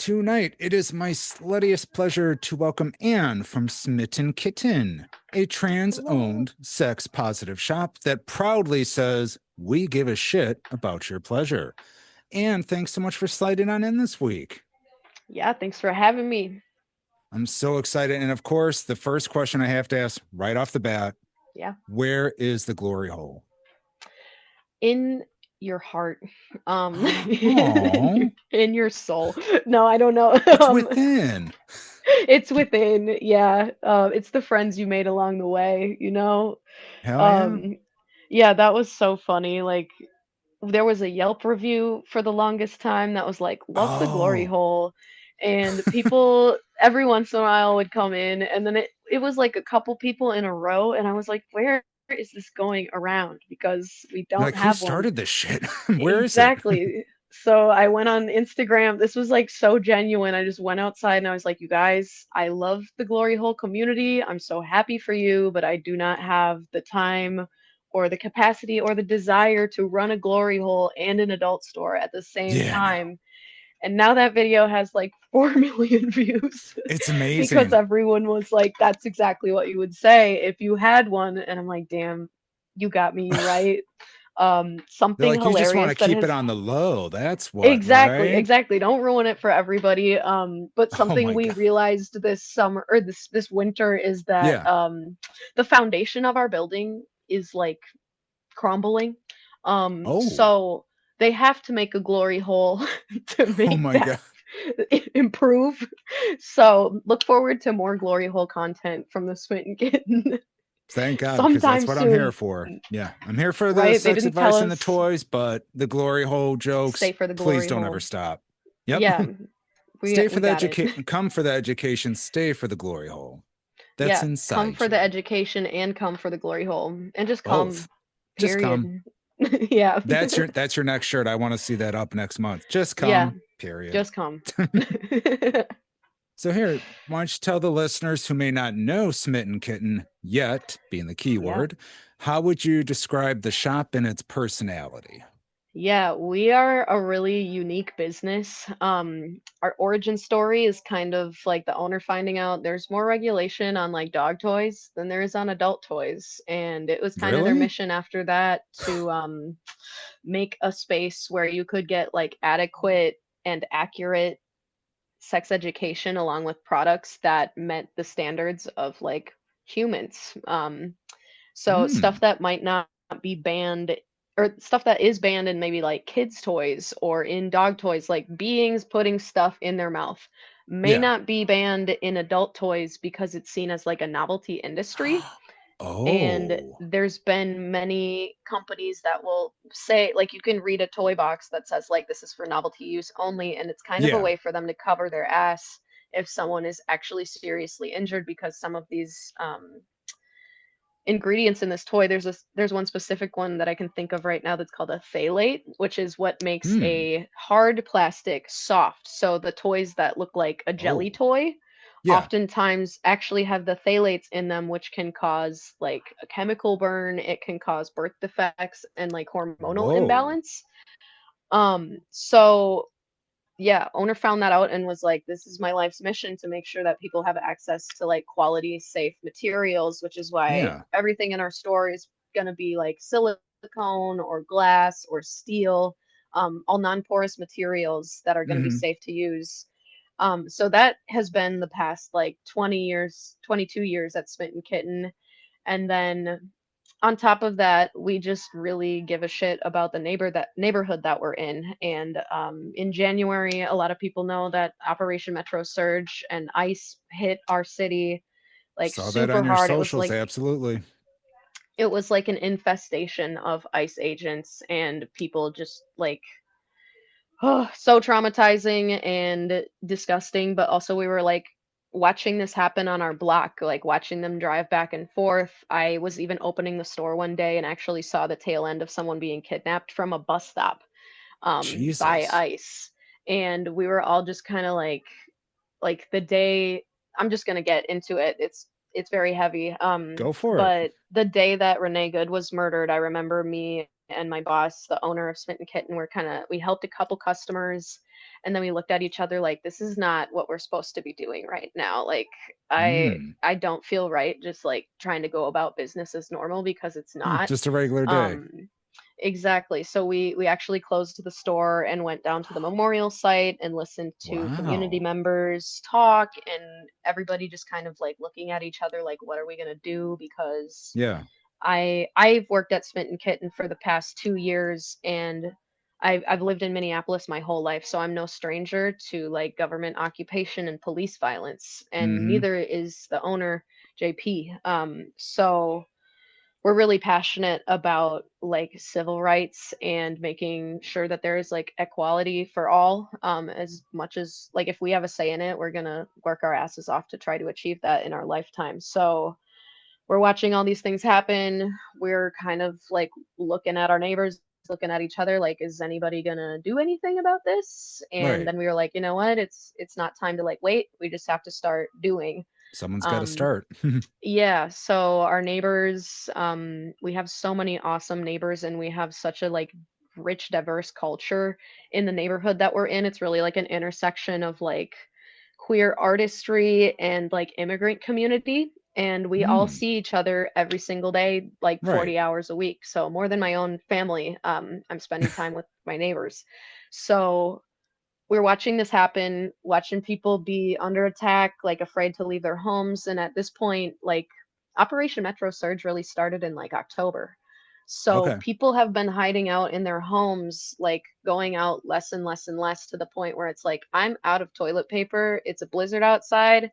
Tonight, it is my sluttiest pleasure to welcome Anne from Smitten Kitten, a trans Hello. owned, sex positive shop that proudly says, "We give a shit about your pleasure." And thanks so much for sliding on in this week. Yeah, thanks for having me. I'm so excited. And of course, the first question I have to ask right off the bat, Yeah. where is the glory hole? In your heart. Oh, In your soul. No, I don't know. it's within. It's within. Yeah. It's the friends you made along the way. Hell yeah. Um, yeah, that was so funny. Like there was a Yelp review for the longest time that was like, love the glory Oh, hole. And people every once in a while would come in and then it was like a couple people in a row and I was like, where is this going around? Because we you're don't like, who have one. started this shit? Where is it? Exactly. So I went on Instagram. This was like so genuine. I just went outside and I was like, you guys, I love the glory hole community. I'm so happy for you, but I do not have the time or the capacity or the desire to run a glory hole and an adult store at the same Yeah, no. time. And now that video has like 4 million views It's because amazing. everyone was like, that's exactly what you would say if you had one. And I'm like, damn, you got me right. They're Something like, you just want to hilarious that keep it has on the low. That's what, exactly, right? exactly. Don't ruin it for everybody. But Oh something my we God. realized this summer or this winter is that Yeah. the foundation of our building is like crumbling. Oh, So they have to make a glory hole to oh make my that God. improve. So look forward to more glory hole content from the Smitten Kitten Thank God, because that's sometime what I'm here soon. for. Yeah. I'm here for the Right? They sex didn't tell advice and the us toys, but the glory hole stay jokes, for the please glory don't ever hole. stop. Yep. Yeah, we Stay for we the got it. education, come for the education, stay for the glory hole. That's Yeah, come inside for the you. education and come for the glory hole. And just Both. come. Just come. Period. Yeah. That's your next shirt. I want to see that up next month. Just Yeah, come. Period. just come. So here, why don't you tell the listeners who may not know Smitten Kitten yet, being the key Yeah. word, how would you describe the shop and its personality? Yeah, we are a really unique business. Our origin story is kind of like the owner finding out there's more regulation on like dog toys than there is on adult toys. And it was kind of their Really? mission after that to make a space where you could get like adequate and accurate sex education along with products that met the standards of like humans. So stuff Hmm. that might not be banned or stuff that is banned in maybe like kids' toys or in dog toys, like beings putting stuff in their mouth, may Yeah. not be banned in adult toys because it's seen as like a novelty industry. And Oh. there's been many companies that will say, like, you can read a toy box that says, like, this is for novelty use only. And it's kind of a Yeah. way for them to cover their ass if someone is actually seriously injured because some of these ingredients in this toy, there's one specific one that I can think of right now that's called a phthalate, which is what makes Hmm. a hard plastic soft. So the toys that look like a jelly Oh. toy Yeah. oftentimes actually have the phthalates in them, which can cause like a chemical burn. It can cause birth defects and like hormonal Whoa. imbalance. So yeah, owner found that out and was like, this is my life's mission to make sure that people have access to like quality, safe materials, which is why Yeah. everything in our store is going to be like silicone or glass or steel, all non-porous materials that are going to be Hmm. safe to use. So that has been the past like 20 years, 22 years at Smitten Kitten. And then on top of that, we just really give a shit about the neighborhood that we're in. And in January, a lot of people know that Operation Metro Surge and ICE hit our city like Saw that on super your hard. socials. Absolutely. It was like an infestation of ICE agents and people just like oh, so traumatizing and disgusting. But also we were like watching this happen on our block, like watching them drive back and forth. I was even opening the store one day and actually saw the tail end of someone being kidnapped from a bus stop by Jesus. ICE. And we were all just kind of like the day I'm just gonna get into it. It's very heavy. Go for it. But the day that Renee Good was murdered, I remember me and my boss, the owner of Smitten Kitten, we helped a couple customers, and then we looked at each other like, this is not what we're supposed to be doing right now. Like, I Mm. I don't feel right just like trying to go about business as normal because it's Yeah, not. just a regular day. Um, exactly. So we actually closed the store and went down to the memorial site and listened to community Wow. members talk, and everybody just kind of like looking at each other like, what are we gonna do? Because Yeah. I've worked at Smitten Kitten for the past 2 years, and I've lived in Minneapolis my whole life, so I'm no stranger to like government occupation and police violence, and Mm-hmm. neither is the owner, JP. So we're really passionate about like civil rights and making sure that there is like equality for all, as much as like if we have a say in it, we're gonna work our asses off to try to achieve that in our lifetime. So we're watching all these things happen. We're kind of like looking at our neighbors, looking at each other like, is anybody gonna do anything about this? And Right. then we were like, you know what, it's not time to like wait, we just have to start doing. Someone's got to um start. yeah, so our neighbors, we have so many awesome neighbors, and we have such a like rich, diverse culture in the neighborhood that we're in. It's really like an intersection of like queer artistry and like immigrant community. And we all Mm. see each other every single day, like Right. 40 hours a week. So more than my own family, I'm spending time with my neighbors. So we're watching this happen, watching people be under attack, like afraid to leave their homes. And at this point, like Operation Metro Surge really started in like October. So Okay. people have been hiding out in their homes, like going out less and less and less to the point where it's like, I'm out of toilet paper. It's a blizzard outside.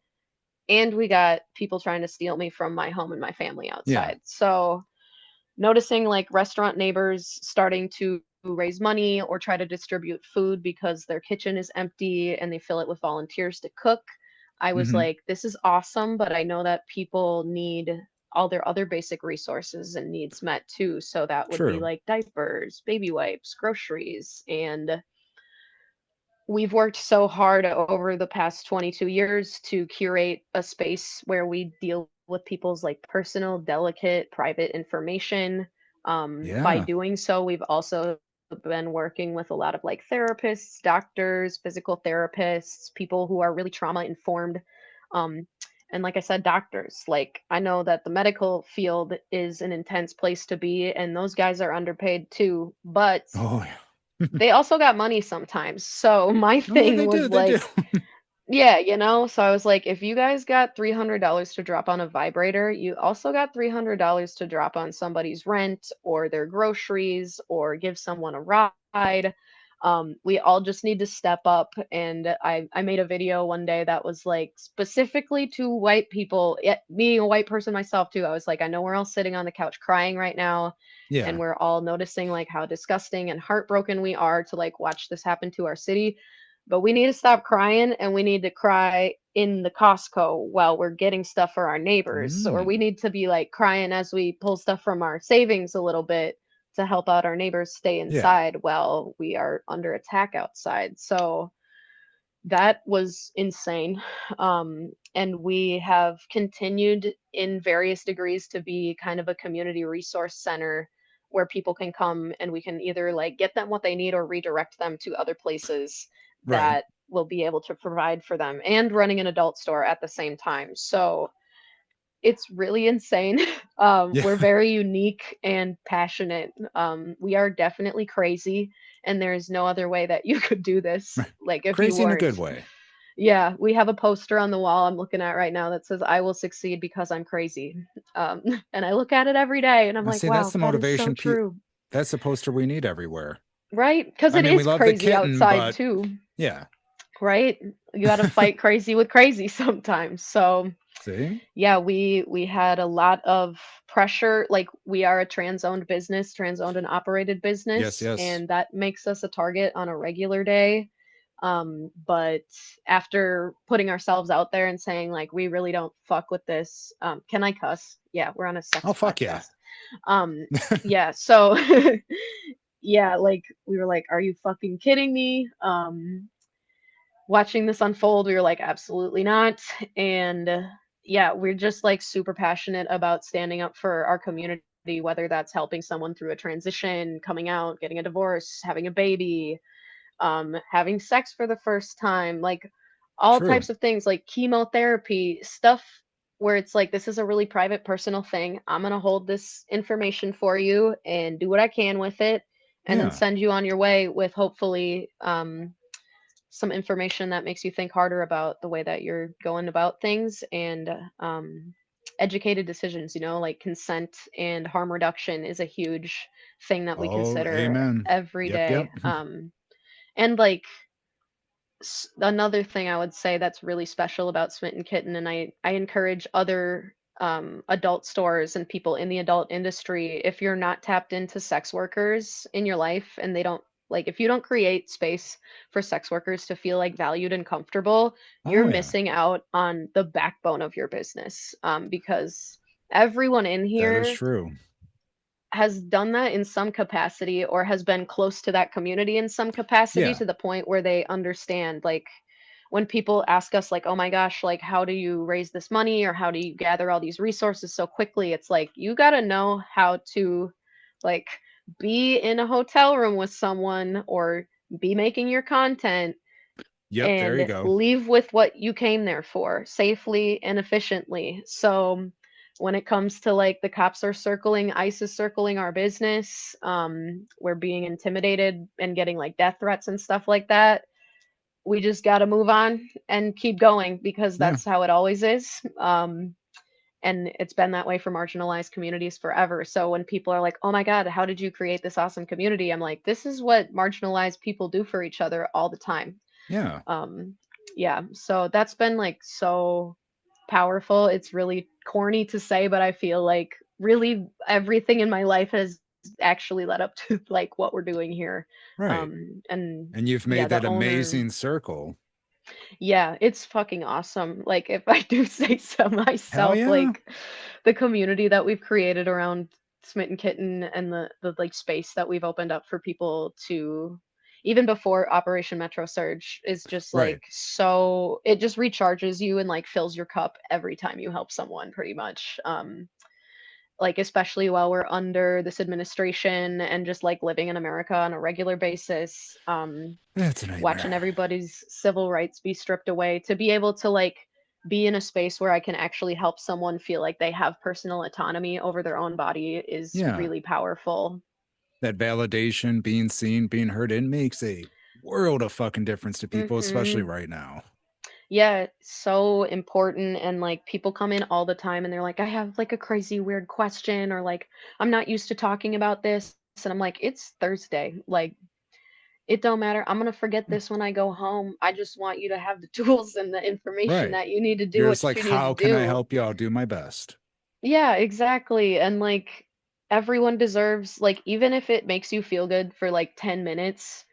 And we got people trying to steal me from my home and my family Yeah. outside. So noticing like restaurant neighbors starting to raise money or try to distribute food because their kitchen is empty and they fill it with volunteers to cook. I was Mm-hmm. like, this is awesome, but I know that people need all their other basic resources and needs met too. So that would be True. like diapers, baby wipes, groceries. And we've worked so hard over the past 22 years to curate a space where we deal with people's like personal, delicate, private information. By Yeah. doing so, we've also been working with a lot of like therapists, doctors, physical therapists, people who are really trauma informed. Um, and like I said, doctors. Like, I know that the medical field is an intense place to be, and those guys are underpaid too. But Oh yeah. they also got money sometimes. So my Oh yeah, thing they do. was They do. like, yeah, so I was like, if you guys got $300 to drop on a vibrator, you also got $300 to drop on somebody's rent or their groceries or give someone a ride. We all just need to step up. And I made a video one day that was like specifically to white people, being a white person myself too. I was like, I know we're all sitting on the couch crying right now, and Yeah. we're all noticing like how disgusting and heartbroken we are to like watch this happen to our city, but we need to stop crying, and we need to cry in the Costco while we're getting stuff for our neighbors. Or we Mm. need to be like crying as we pull stuff from our savings a little bit to help out our neighbors stay Yeah. inside while we are under attack outside. So that was insane. And we have continued in various degrees to be kind of a community resource center where people can come and we can either like get them what they need or redirect them to other places Right. that will be able to provide for them, and running an adult store at the same time. So it's really insane. Yeah. We're very unique and passionate. We are definitely crazy, and there's no other way that you could do this, like if you Crazy in a weren't. good way. Yeah, we have a poster on the wall I'm looking at right now that says, I will succeed because I'm crazy. Um, and I look at it every day and I'm I like, see. That's wow, the that is so motivation. true. That's the poster we need everywhere. Right? Because I it mean, we is love the crazy kitten, outside but too, yeah. right? You got to fight crazy with crazy sometimes. So, See? yeah, we had a lot of pressure. Like, we are a trans-owned business, trans-owned and operated Yes. business, Yes. and that makes us a target on a regular day. But after putting ourselves out there and saying like, we really don't fuck with this, can I cuss? Yeah, we're on a Oh sex fuck yeah. podcast. um yeah, so yeah, like we were like, are you fucking kidding me? Watching this unfold, we were like, absolutely not. And yeah, we're just like super passionate about standing up for our community whether that's helping someone through a transition, coming out, getting a divorce, having a baby, having sex for the first time, like all True. types of things, like chemotherapy, stuff where it's like, this is a really private, personal thing. I'm going to hold this information for you and do what I can with it, and then Yeah. send you on your way with hopefully some information that makes you think harder about the way that you're going about things, and educated decisions, like consent and harm reduction is a huge thing that we Oh, consider amen. every Yep. Yep. day. And like another thing I would say that's really special about Smitten Kitten, and I encourage other adult stores and people in the adult industry, if you're not tapped into sex workers in your life, and they don't, like, if you don't create space for sex workers to feel like valued and comfortable, you're Oh, yeah. missing out on the backbone of your business, because everyone in That is here true. has done that in some capacity, or has been close to that community in some capacity, Yeah. to the point where they understand, like, when people ask us, like, oh my gosh, like, how do you raise this money, or how do you gather all these resources so quickly, it's like, you got to know how to, like, be in a hotel room with someone, or be making your content, Yep. There you and go. leave with what you came there for, safely and efficiently. So when it comes to, like, the cops are circling, ICE is circling our business, we're being intimidated and getting like death threats and stuff like that. We just got to move on and keep going, because Yeah. that's how it always is. And it's been that way for marginalized communities forever. So when people are like, oh my God, how did you create this awesome community? I'm like, this is what marginalized people do for each other all the time. Yeah. um yeah, so that's been like so powerful. It's really corny to say, but I feel like really everything in my life has actually led up to like what we're doing here. Right. And And you've yeah, made the that owner, amazing circle. yeah, it's fucking awesome. Like, if I do say so Hell myself, yeah. like the community that we've created around Smitten Kitten, and the like space that we've opened up for people to, even before Operation Metro Surge, is just Right. like, so it just recharges you and like fills your cup every time you help someone, pretty much. Like, especially while we're under this administration and just like living in America on a regular basis, It's a watching nightmare. everybody's civil rights be stripped away, to be able to like be in a space where I can actually help someone feel like they have personal autonomy over their own body is Yeah. really powerful. That validation, being seen, being heard, it makes a world of fucking difference to people, especially Hmm. right now. Yeah, it's so important. And like, people come in all the time and they're like, I have like a crazy weird question, or like, I'm not used to talking about this. And I'm like, it's Thursday. Like, it don't matter. I'm gonna forget this when I go home. I just want you to have the tools and the information Right. that you need to do You're just what like, you need to how can I do. help you? I'll do my best. Yeah, exactly. And like, everyone deserves, like, even if it makes you feel good for like 10 minutes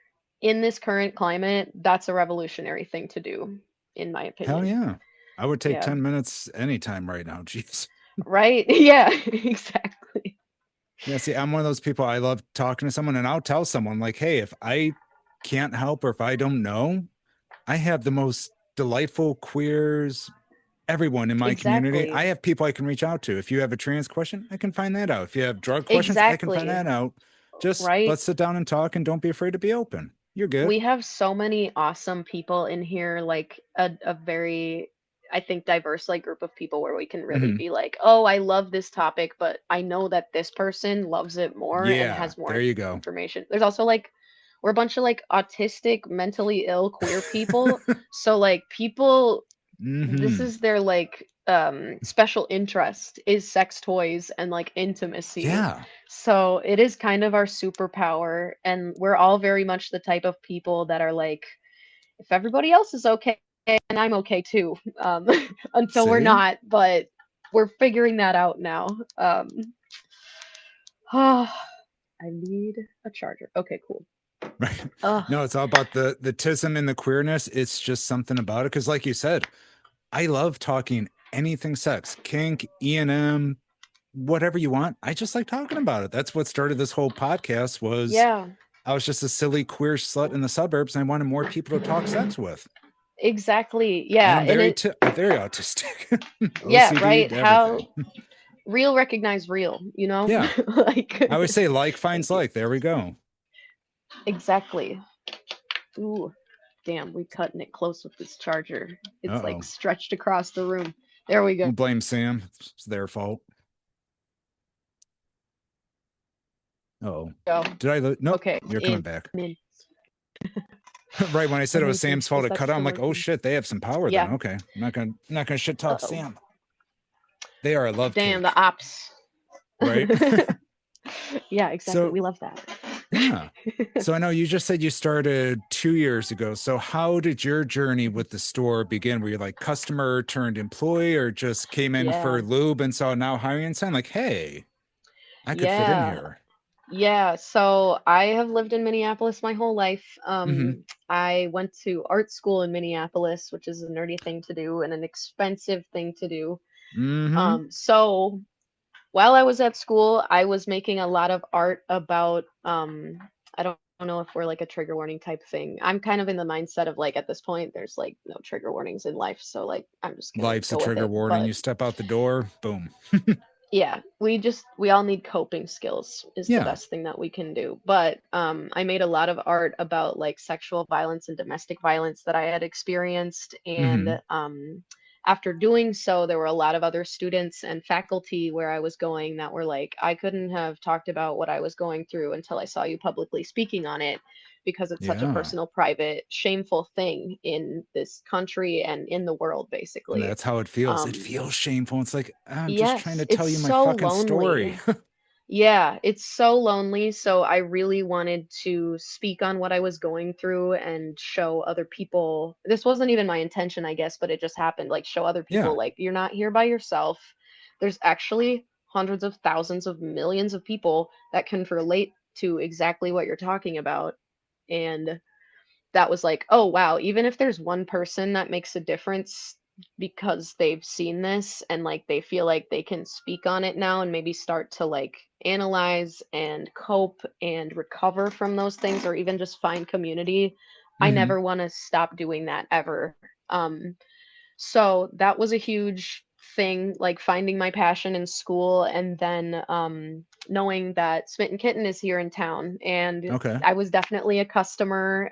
in this current climate, that's a revolutionary thing to do, in my Hell opinion. yeah. I would take Yeah. 10 minutes anytime right now. Jeez. Right? Yeah, exactly. Yeah, see, I'm one of those people. I love talking to someone, and I'll tell someone, like, hey, if I can't help or if I don't know, I have the most delightful queers, everyone in my community. I Exactly. have people I can reach out to. If you have a trans question, I can find that out. If you have drug questions, I can find Exactly. that out. Just Right? let's sit down and talk, and don't be afraid to be open. You're good. We have so many awesome people in here, like a very, I think, diverse like group of people, where we can really Hmm. be like, oh, I love this topic, but I know that this person loves it more and Yeah, has more there you go. information. There's also like, we're a bunch of like autistic, mentally ill queer people. So like, people, this Hmm. is their like special interest, is sex toys and like intimacy. Yeah. So it is kind of our superpower, and we're all very much the type of people that are like, if everybody else is okay, and I'm okay too. Until we're See? not, but we're figuring that out now. I need a charger. Okay, cool. Right. uh No, it's all about the tism and the queerness. It's just something about it. Because, like you said, I love talking anything sex, kink, E&M, whatever you want. I just like talking about it. That's what started this whole podcast. Was yeah. I was just a silly queer slut in the suburbs, and I wanted more people to talk sex with. Exactly. And Yeah. I'm And very it, I'm very autistic, yeah, OCD, right. everything. real recognize real, you know? Yeah. I Like always say like finds thank you. like. There we go. Exactly. Ooh, damn, we cutting it close with this charger. It's like Uh-oh. stretched across the room. There we go. We'll blame Sam. It's their fault. Oh. Go. Did I nope, Okay, you're coming in. back. I'm in. Right when I said it was Amazing. Sam's Is fault it that cut out, I'm still like, oh working? shit, they have some power then. Yeah. Okay. I'm not gonna shit talk Uh-oh. Sam. They are a love Damn, the cake, ops. right? Yeah, exactly. So We love that. yeah. So I know you just said you started 2 years ago. So how did your journey with the store begin? Were you like customer turned employee or just came in Yeah. for lube and saw now hiring sign like, hey, I could fit in Yeah. here. Yeah, so I have lived in Minneapolis my whole life. Mm-hmm. I went to art school in Minneapolis, which is a nerdy thing to do and an expensive thing to do. Mm-hmm. So while I was at school, I was making a lot of art about I don't know if we're like a trigger warning type thing. I'm kind of in the mindset of like at this point there's like no trigger warnings in life, so like I'm just gonna Life's a go with trigger it. warning. But You step out the door, boom. yeah, we all need coping skills is the Yeah. best thing that we can do. But I made a lot of art about like sexual violence and domestic violence that I had experienced. Mm-hmm. And after doing so, there were a lot of other students and faculty where I was going that were like, I couldn't have talked about what I was going through until I saw you publicly speaking on it because it's such a Yeah. personal, private, shameful thing in this country and in the world, And basically. that's how it feels. It Um, feels shameful. It's like, I'm just trying Yes, to tell it's you my so fucking story. lonely. Yeah, it's so lonely. So I really wanted to speak on what I was going through and show other people. This wasn't even my intention, I guess, but it just happened. Like, show other people, Yeah. like, you're not here by yourself. There's actually hundreds of thousands of millions of people that can relate to exactly what you're talking about. And that was like, oh wow, even if there's one person that makes a difference because they've seen this and like they feel like they can speak on it now and maybe start to like analyze and cope and recover from those things or even just find community, I Mm-hmm. never want to stop doing that ever. So that was a huge thing, like finding my passion in school and then knowing that Smitten Kitten is here in town. And Okay. I was definitely a customer.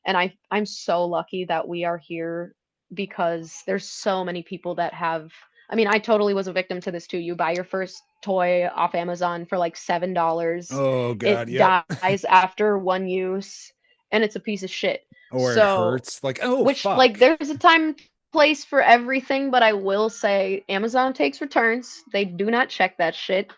And I'm so lucky that we are here because there's so many people that have. I mean, I totally was a victim to this too. You buy your first toy off Amazon for like $7. Oh God. It Yep. dies after one use, and it's a piece of shit. Or it So hurts. Like, oh which like fuck. there's a time place for everything, but I will say Amazon takes returns. They do not check that shit. Nope.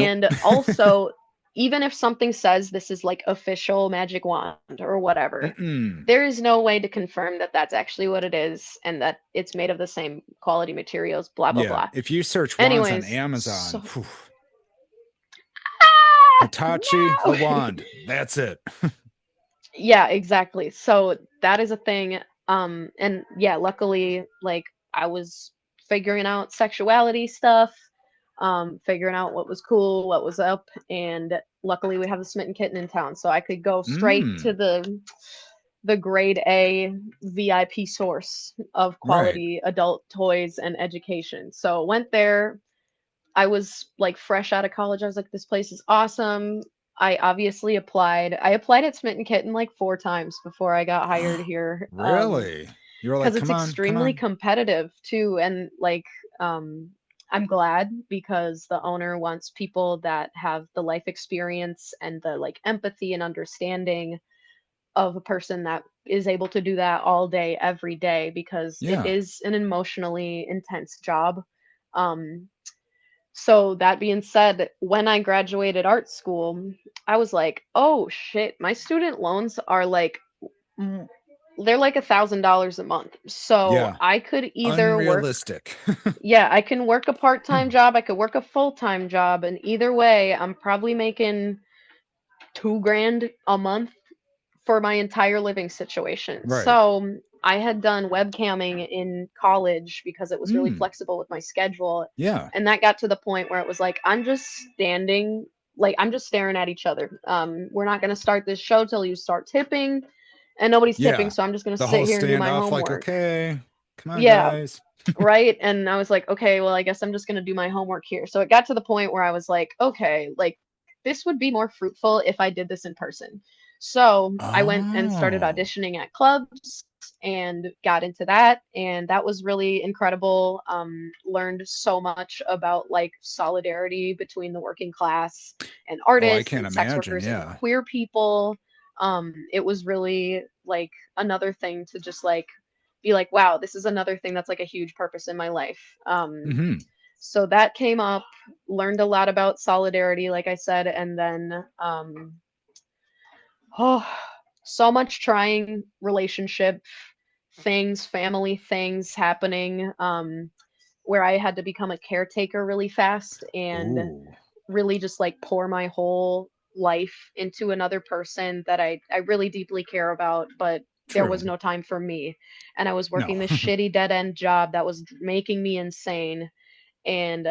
And also, even if something says this is like official magic wand or whatever, Mm-mm. there is no way to confirm that that's actually what it is and that it's made of the same quality materials, blah blah Yeah. blah. If you search wands on Anyways, Amazon, so phew, Hitachi, the no. wand. That's it. Yeah, exactly. So that is a thing. And yeah, luckily, like I was figuring out sexuality stuff, figuring out what was cool, what was up, and luckily we have the Smitten Kitten in town, so I could go straight to Mm. the grade A VIP source of Right. quality adult toys and education. So went there, I was like fresh out of college. I was like, this place is awesome. I obviously applied. I applied at Smitten Kitten like 4 times before I got hired here. Really? You were like, Because it's come on, come extremely on. competitive too. And like, I'm glad because the owner wants people that have the life experience and the like empathy and understanding of a person that is able to do that all day, every day, because it Yeah. is an emotionally intense job. Um, so that being said, when I graduated art school, I was like, "Oh shit, my student loans are like mm, they're like $1,000 a month." So Yeah. I could either work, Unrealistic. yeah, I can work a part-time job, I could work a full-time job, and either way, I'm probably making 2 grand a month for my entire living situation. Right. So I had done webcamming in college because it was really Mm. flexible with my schedule. Yeah. And that got to the point where it was like, I'm just standing, like, I'm just staring at each other. We're not going to start this show till you start tipping, and nobody's tipping. Yeah. So I'm just going to The sit whole here and do my standoff, like, homework. okay, come on, Yeah. guys. right? And I was like, okay, well, I guess I'm just going to do my homework here. So it got to the point where I was like, okay, like this would be more fruitful if I did this in person. So I went and started Oh, auditioning at clubs and got into that. And that was really incredible. Learned so much about like solidarity between the working class and oh, I artists can't and sex imagine. workers and Yeah. queer people. It was really like another thing to just like be like, wow, this is another thing that's like a huge purpose in my life. Hmm. So that came up, learned a lot about solidarity, like I said, and then oh, so much trying relationship things, family things happening, where I had to become a caretaker really fast and Ooh, really just like pour my whole life into another person that I really deeply care about, but there true. was no time for me. And I was No. working this shitty dead end job that was making me insane. And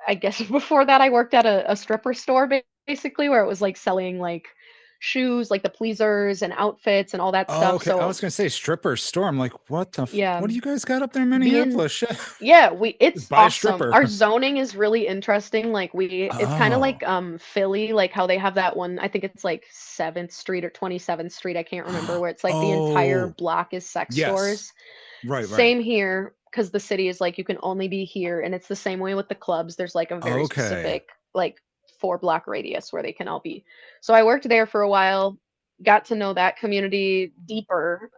I guess before that, I worked at a stripper store basically where it was like selling like shoes, like the pleasers and outfits and all that Oh, stuff. okay. I So was gonna say stripper store. I'm like, yeah, what do you guys got up there in being Minneapolis? Shit. yeah, we Just it's buy a awesome. stripper. Our zoning is really interesting. Like it's kind of Oh. like Philly, like how they have that one, I think it's like 7th Street or 27th Street, I can't remember, where it's like the entire Oh, block is sex yes. stores. Right, right. Same here because the city is like you can only be here and it's the same way with the clubs. There's like a very Okay. specific like 4 block radius where they can all be. So I worked there for a while, got to know that community deeper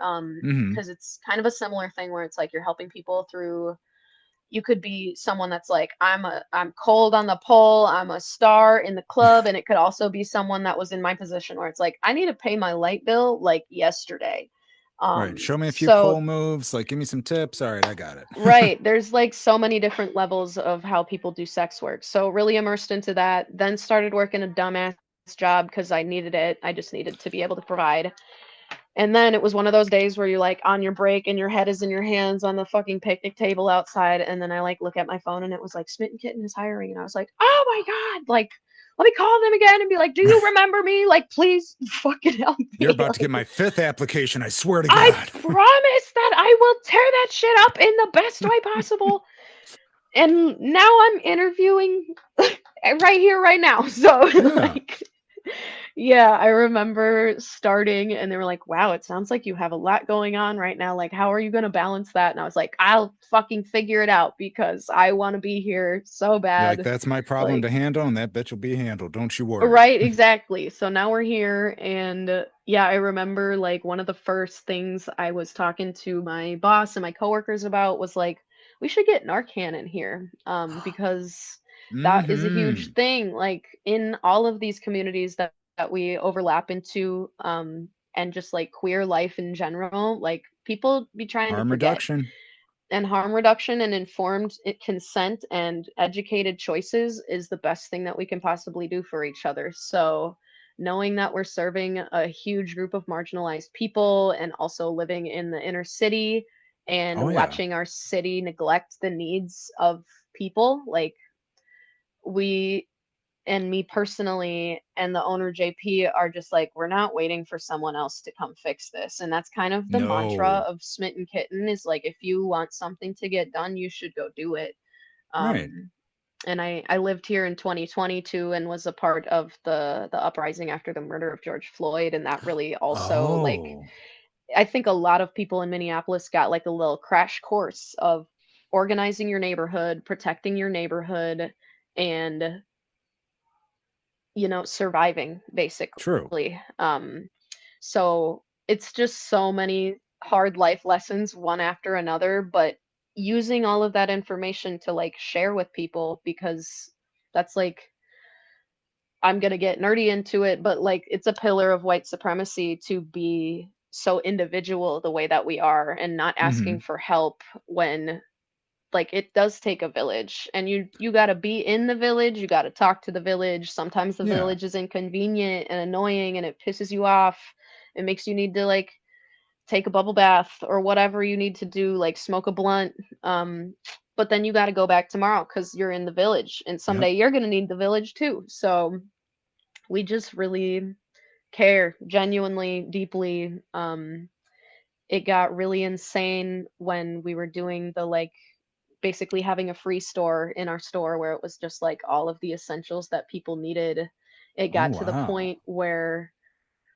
Hmm. because it's kind of a similar thing where it's like you're helping people through. You could be someone that's like I'm cold on the pole, I'm a star in the club, and it could also be someone that was in my position where it's like I need to pay my light bill like yesterday. Right. Show me a few pole So moves. Like, give me some tips. All right, I got it. right, there's like so many different levels of how people do sex work. So really immersed into that, then started working a dumbass job because I needed it. I just needed to be able to provide. And then it was one of those days where you're like on your break and your head is in your hands on the fucking picnic table outside. And then I like look at my phone and it was like Smitten Kitten is hiring. And I was like, oh my God, like, let me call them again and be like, do you remember me? Like, please fucking help You're me. about to get Like, my fifth application. I swear to I God. promise that I will tear that shit up in the best way possible. And now I'm interviewing right here, right now. So, Yeah. like, yeah, I remember starting and they were like, wow, it sounds like you have a lot going on right now. Like, how are you going to balance that? And I was like, I'll fucking figure it out because I want to be here so You're like, bad. that's my problem Like, to handle, and that bitch will be handled. Don't you worry. right, exactly. So now we're here. And yeah, I remember like one of the first things I was talking to my boss and my coworkers about was like, we should get Narcan in here because that is a huge Hmm. thing. Like in all of these communities that we overlap into and just like queer life in general, like people be trying to Harm forget reduction. and harm reduction and informed consent and educated choices is the best thing that we can possibly do for each other. So, knowing that we're serving a huge group of marginalized people and also living in the inner city and Oh, yeah. watching our city neglect the needs of people, like we and me personally and the owner JP are just like we're not waiting for someone else to come fix this. And that's kind of the mantra No. of Smitten Kitten is like if you want something to get done, you should go do it. Right. And I lived here in 2022 and was a part of the uprising after the murder of George Floyd, and that really also like Oh, I think a lot of people in Minneapolis got like a little crash course of organizing your neighborhood, protecting your neighborhood, and surviving true. basically. So it's just so many hard life lessons one after another, but using all of that information to like share with people because that's like I'm going to get nerdy into it, but like it's a pillar of white supremacy to be so individual the way that we are and not asking Hmm. for help when like it does take a village and you got to be in the village, you got to talk to the village. Sometimes the Yeah. village is inconvenient and annoying and it pisses you off. It makes you need to like take a bubble bath or whatever you need to do, like smoke a blunt. But then you got to go back tomorrow cuz you're in the village and Yep. someday you're going to need the village too. So we just really care genuinely deeply, it got really insane when we were doing the like basically having a free store in our store where it was just like all of the essentials that people needed. It Oh got to the wow. point where,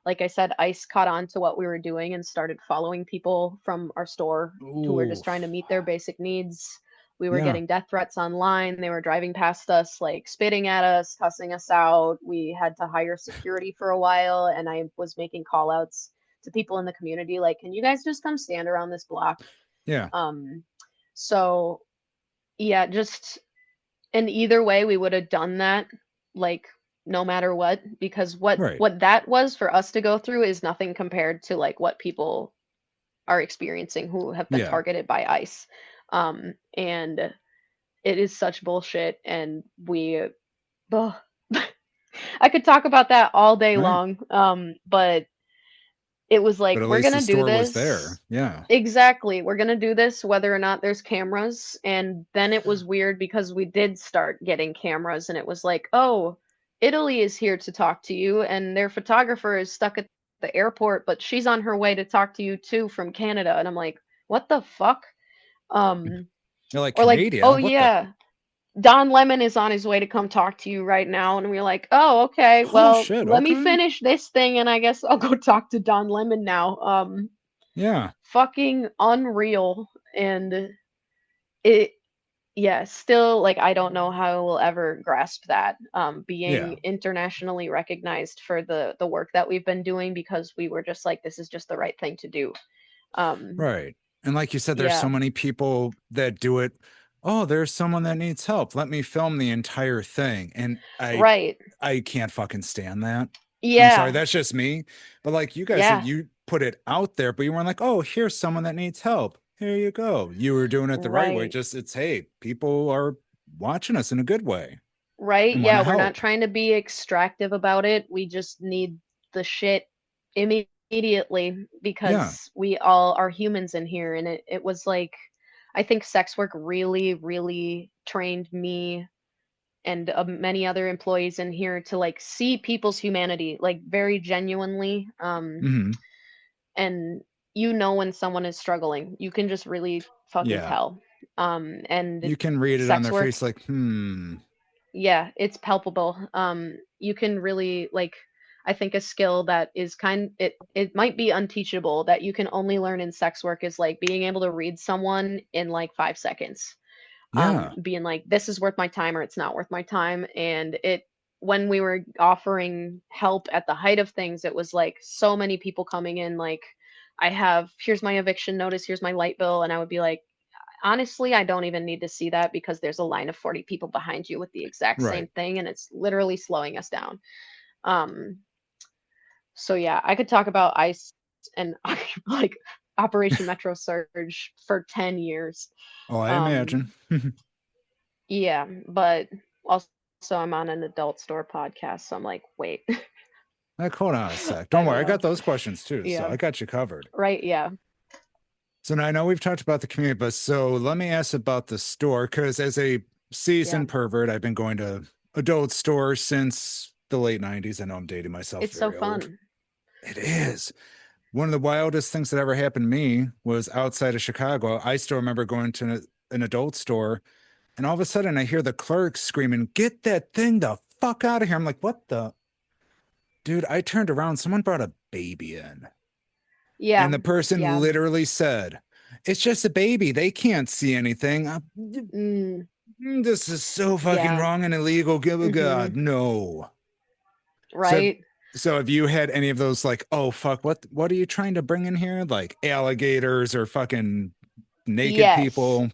like I said, ICE caught on to what we were doing and started following people from our store who were Ooh. just trying to meet their basic needs. We were Yeah. getting death threats online. They were driving past us, like spitting at us, cussing us out. We had to hire security for a while, and I was making call outs to people in the community like, can you guys just come stand around this block? Yeah. Um, so yeah, just and either way we would have done that, like no matter what, because Right. what that was for us to go through is nothing compared to like what people are experiencing who have been Yeah. targeted by ICE. And it is such bullshit, and we ugh. I could talk about that all day Right. long. But it was like, But at we're least the gonna do store was this. there. Yeah. Exactly. We're gonna do this whether or not there's cameras. And then it was weird because we did start getting cameras, and it was like, oh, Italy is here to talk to you, and their photographer is stuck at the airport, but she's on her way to talk to you too from Canada. And I'm like, what the fuck? Um, You're like or like, oh Canada. What the yeah, Don Lemon is on his way to come talk to you right now. And we're like, oh, okay, oh well, shit, let me okay. finish this thing and I guess I'll go talk to Don Lemon now. Yeah. Fucking unreal. And it, yeah, still like I don't know how we'll ever grasp that. Being Yeah. internationally recognized for the work that we've been doing because we were just like, this is just the right thing to do. Um, Right. And like you said, there's so yeah, many people that do it. Oh, there's someone that needs help. Let me film the entire thing. And right. I can't fucking stand that. I'm sorry, Yeah, that's just me. But like you guys said, yeah, you put it out there, but you weren't like, oh, here's someone that needs help. Here you go. You were doing it the right way. right. Just it's hey, people are watching us in a good way Right? and want Yeah, to we're not help. trying to be extractive about it. We just need the shit immediately Yeah. because we all are humans in here. And it was like, I think sex work really, really trained me and many other employees in here to like see people's humanity, like very genuinely. Hmm. And you know when someone is struggling, you can just really fucking Yeah. tell. And You can read it on sex their work, face like, hmm. yeah, it's palpable. You can really like I think a skill that is it might be unteachable that you can only learn in sex work is like being able to read someone in like 5 seconds. Yeah. Being like, this is worth my time or it's not worth my time. And it when we were offering help at the height of things, it was like so many people coming in like, here's my eviction notice, here's my light bill, and I would be like, honestly, I don't even need to see that because there's a line of 40 people behind you with the exact same Right. thing and it's literally slowing us down. Um, so yeah, I could talk about ICE and like Operation Metro Surge for 10 years. Oh, I Um, imagine. yeah, but also I'm on an adult store podcast, so I'm like, wait, Like, hold on a sec. I Don't don't worry, I know. got those questions too, so Yeah, I got you covered. right, yeah, So now I know we've talked about the community, but so let me ask about the store because as a yeah. seasoned pervert, I've been going to adult stores since the late 90s. I know I'm dating myself It's so very old. fun. It is. One of the wildest things that ever happened to me was outside of Chicago. I still remember going to an adult store, and all of a sudden I hear the clerk screaming, "Get that thing the fuck out of here." I'm like, what the? Dude, I turned around. Someone brought a baby in. And Yeah, the person yeah. literally said, "It's just a baby. They can't see anything." Mm, This is so fucking yeah. wrong and illegal. Good Mm-hmm. God, no. So, Right. so have you had any of those like, oh fuck, what are you trying to bring in here? Like alligators or fucking naked Yes. people?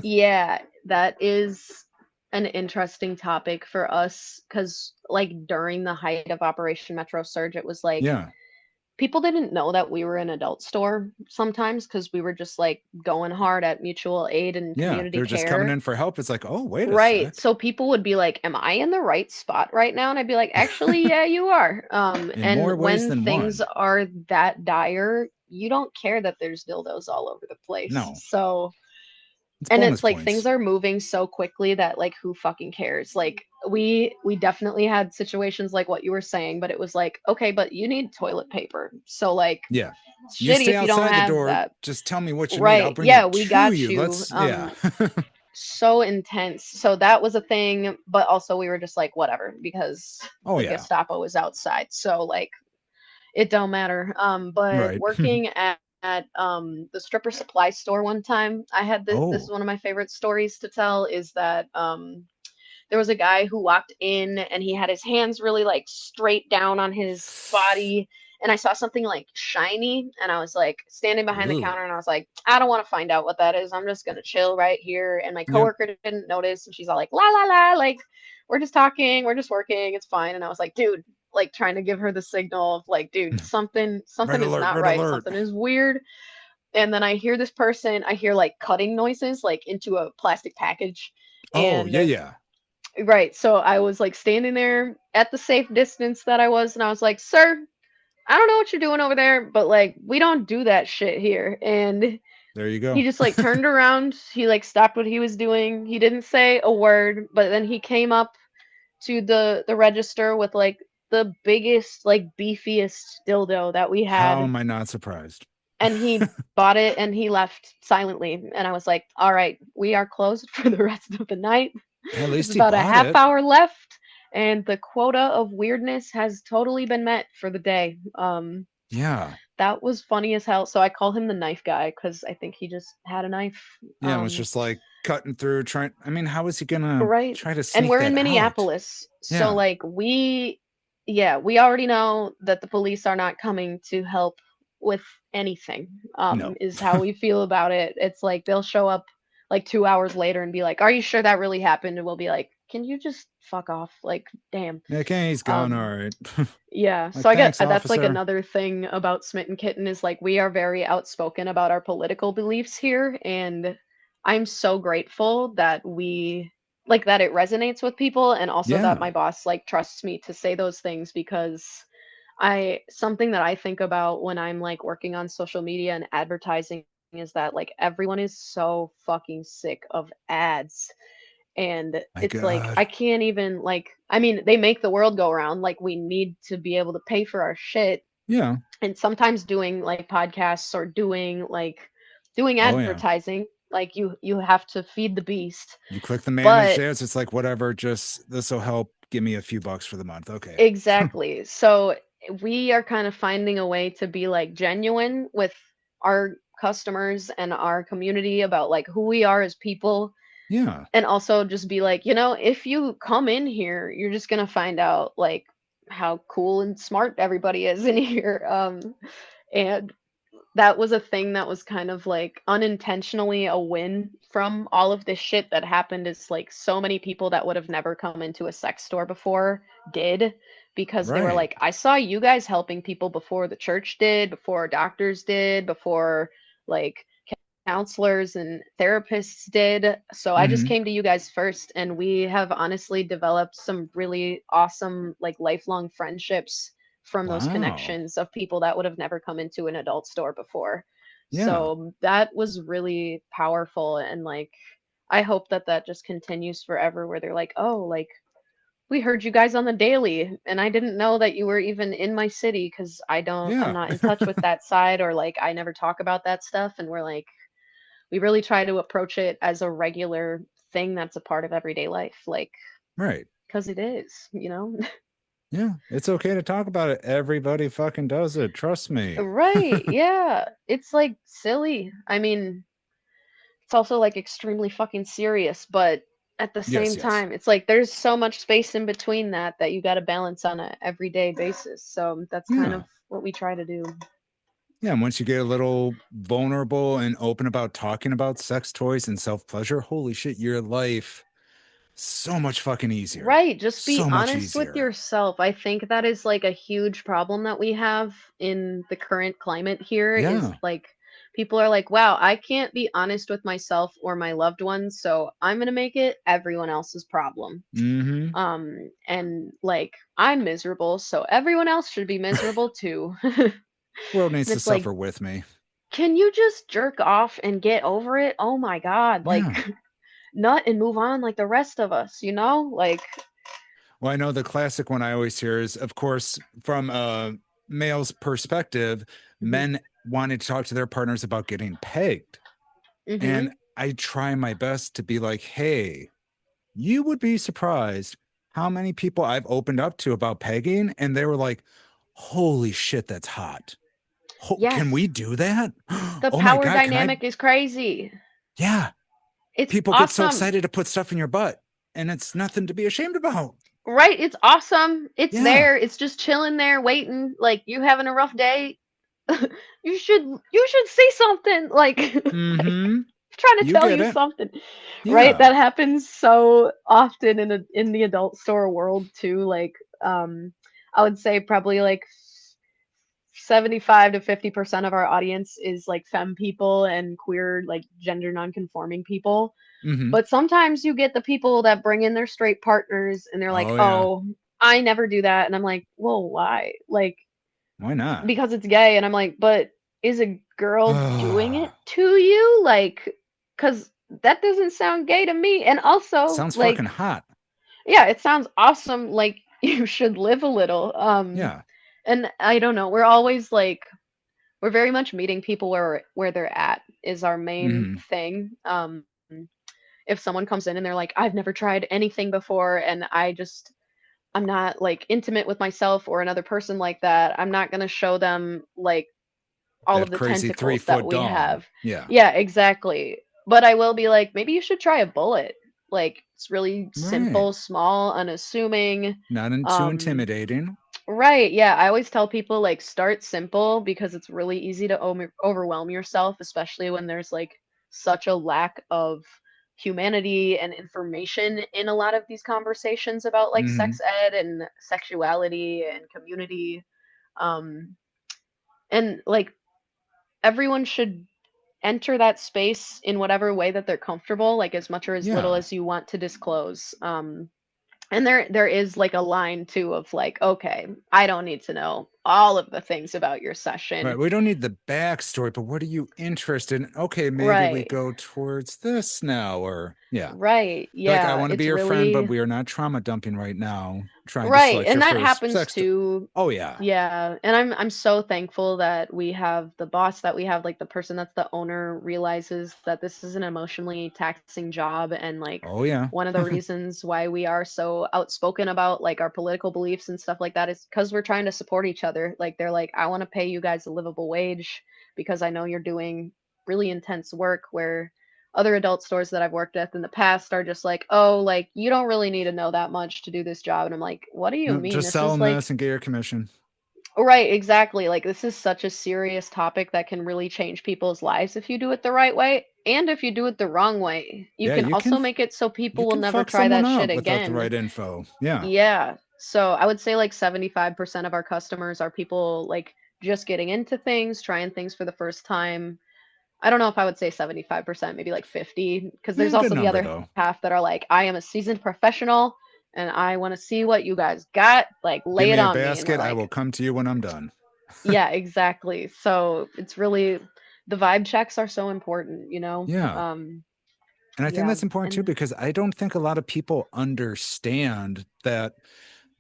Yeah, that is an interesting topic for us because, like, during the height of Operation Metro Surge, it was like Yeah, people didn't know that we were an adult store sometimes because we were just like going hard at mutual aid and yeah. community They're just coming care. in for help. It's like, oh, wait a Right. sec. So people would be like, am I in the right spot right now? And I'd be like, actually, yeah, you are. In And more ways when than things one. are that dire, you don't care that there's dildos all over the place. No, So it's and bonus it's like things points. are moving so quickly that like who fucking cares? Like we definitely had situations like what you were saying, but it was like, okay, but you need toilet paper. So like Yeah. it's You shitty stay if you don't outside the have door. that. Just tell me what you need. I'll Right. bring Yeah, it we to got you. you. Yeah. So intense. So that was a thing, but also we were just like whatever because Oh, the yeah. Gestapo was outside. So like it don't matter. But Right. working at the stripper supply store one time, I had this is Oh, one of my favorite stories to tell is that there was a guy who walked in and he had his hands really like straight down on his body, and I saw something like shiny, and I was like standing behind the ooh. counter and I was like, I don't want to find out what that is. I'm just going to chill right here. And my Yep. coworker didn't notice, and she's all like, la la la, like we're just talking, we're just working, it's fine. And I was like, dude, like trying to give her the signal of like, dude, Red something is alert. not Red right, alert. something is weird. And then I hear this person, I hear like cutting noises like into a plastic package. Oh, And yeah. Yeah. right. So I was like standing there at the safe distance that I was, and I was like, "Sir, I don't know what you're doing over there, but like we don't do that shit here." And There you he go. just like turned around, he like stopped what he was doing. He didn't say a word, but then he came up to the register with like the biggest, like beefiest dildo that we How had, am I not surprised? and he bought it and he left silently. And I was like, "All right, we are closed for the rest of the night." At It's least he about a bought half it. hour left, and the quota of weirdness has totally been met for the day. Yeah. That was funny as hell. So I call him the knife guy because I think he just had a knife. Yeah. It was just like cutting through, trying. I mean, how is he going to Right. try to And sneak we're in that out? Minneapolis. So Yeah. like yeah, we already know that the police are not coming to help with anything. No. Is how we feel about it. It's like they'll show up like 2 hours later and be like, "Are you sure that really happened?" And we'll be like, "Can you just fuck off?" Like, damn. Okay. He's gone. All Um right. yeah, Like, so I get thanks, that's like officer. another thing about Smitten Kitten is like we are very outspoken about our political beliefs here, and I'm so grateful that we like that it resonates with people, and also that Yeah. my boss like trusts me to say those things because I something that I think about when I'm like working on social media and advertising is that like everyone is so fucking sick of ads, and My it's like God. I can't even like I mean they make the world go around, like we need to be able to pay for our shit, Yeah. and sometimes doing like podcasts or doing Oh, yeah. advertising, like you have to feed the beast. You click the manage But ads. It's like, whatever. Just this will help. Give me a few bucks for the month. Okay. exactly, so we are kind of finding a way to be like genuine with our customers and our community about like who we are as people, Yeah. and also just be like, if you come in here, you're just gonna find out like how cool and smart everybody is in here. And that was a thing that was kind of like unintentionally a win from all of this shit that happened is like so many people that would have never come into a sex store before did, because they were Right. like, I saw you guys helping people before the church did, before doctors did, before like counselors and therapists did. So I just Hmm. came to you guys first, and we have honestly developed some really awesome, like lifelong friendships from those Wow. connections of people that would have never come into an adult store before. Yeah. So that was really powerful. And like, I hope that that just continues forever where they're like, oh, like, we heard you guys on the daily, and I didn't know that you were even in my city because I'm Yeah. not in touch with that side, or like I never talk about that stuff. And we're like, we really try to approach it as a regular thing that's a part of everyday life, like, Right. because it is. Yeah. It's okay to talk about it. Everybody fucking does it. Trust me. Right, yeah. It's like silly. I mean, it's also like extremely fucking serious, but at the Yes. same Yes. time, it's like there's so much space in between that you got to balance on a everyday basis. So that's kind Yeah. of what we try to do. Yeah. And once you get a little vulnerable and open about talking about sex toys and self pleasure, holy shit, your life so much fucking easier. Right, just be So much honest with easier. yourself. I think that is like a huge problem that we have in the current climate here is Yeah. like people are like, "Wow, I can't be honest with myself or my loved ones, so I'm going to make it everyone else's problem." Hmm. And like I'm miserable, so everyone else should be miserable too. And World needs to it's like, suffer with me. "Can you just jerk off and get over it? Oh my god, like Yeah. nut and move on like the rest of us, you know?" Like Well, I know the classic one I always hear is, of course, from a male's perspective, Mhm. men wanting to talk to their partners about getting pegged. And Mhm. I try my best to be like, hey, you would be surprised how many people I've opened up to about pegging. And they were like, holy shit, that's hot. Can Yes. we do that? The Oh my power God, can I? dynamic is crazy. Yeah. It's People get so awesome. excited to put stuff in your butt, and it's nothing to be ashamed about. Right? It's awesome. It's Yeah. there. It's just chilling there waiting like you having a rough day. You should see something like Mm-hmm. trying to You tell get you it. something. Right? Yeah. That happens so often in the adult store world too. I would say probably like 75 to 50% of our audience is like femme people and queer, like gender non-conforming people. Mm-hmm. But sometimes you get the people that bring in their straight partners and they're like, Oh yeah. "Oh, I never do that." And I'm like, "Well, why?" Like, Why not? because it's gay. And I'm like, "But is a girl doing it to you?" Like, cuz that doesn't sound gay to me. And also, Sounds like, fucking hot. yeah, it sounds awesome, like you should live a little. Yeah. And I don't know, we're always like we're very much meeting people where they're at is our main Mm-hmm. thing. If someone comes in and they're like, I've never tried anything before and I'm not like intimate with myself or another person like that, I'm not gonna show them like all of That the crazy three tentacles that foot we dong. have. Yeah. Yeah, exactly. But I will be like, maybe you should try a bullet. Like it's really Right. simple, small, unassuming. Too Um, intimidating. Right, yeah. I always tell people like start simple because it's really easy to overwhelm yourself, especially when there's like such a lack of humanity and information in a lot of these conversations about like Mm-hmm. sex ed and sexuality and community. Um, and like everyone should enter that space in whatever way that they're comfortable, like as much or as little Yeah. as you want to disclose. And there is like a line too of like, okay, I don't need to know all of the things about your Right. session. We don't need the backstory, but what are you interested in? Okay, maybe we Right. go towards this now, or yeah. Right. Like, I Yeah, want to be it's your friend, but really we are not trauma dumping right now, trying to right. select And your that first happens sex. too. Oh, yeah. Yeah, and I'm so thankful that we have the boss that we have, like the person that's the owner realizes that this is an emotionally taxing job and like Oh, yeah. one of the reasons why we are so outspoken about like our political beliefs and stuff like that is because we're trying to support each other. Like they're like, I want to pay you guys a livable wage because I know you're doing really intense work where other adult stores that I've worked at in the past are just like, oh, like you don't really need to know that much to do this job. And I'm like, what do you No, mean? just This is selling like this and get your commission. right, exactly. Like this is such a serious topic that can really change people's lives if you do it the right way and if you do it the wrong way. You Yeah, can also make it so you people will can never fuck try someone that shit up without the again. right info. Yeah. Yeah. So I would say like 75% of our customers are people like just getting into things, trying things for the first time. I don't know if I would say 75%, maybe like 50, because there's Yeah, good also the number other though. half that are like, I am a seasoned professional and I want to see what you guys got. Like, Give lay it me a on me. And we're basket. I like, will come to you when I'm done. yeah, exactly. So it's really the vibe checks are so important, you know? Yeah. And I think Yeah. that's important too, And because I don't think a lot of people understand that,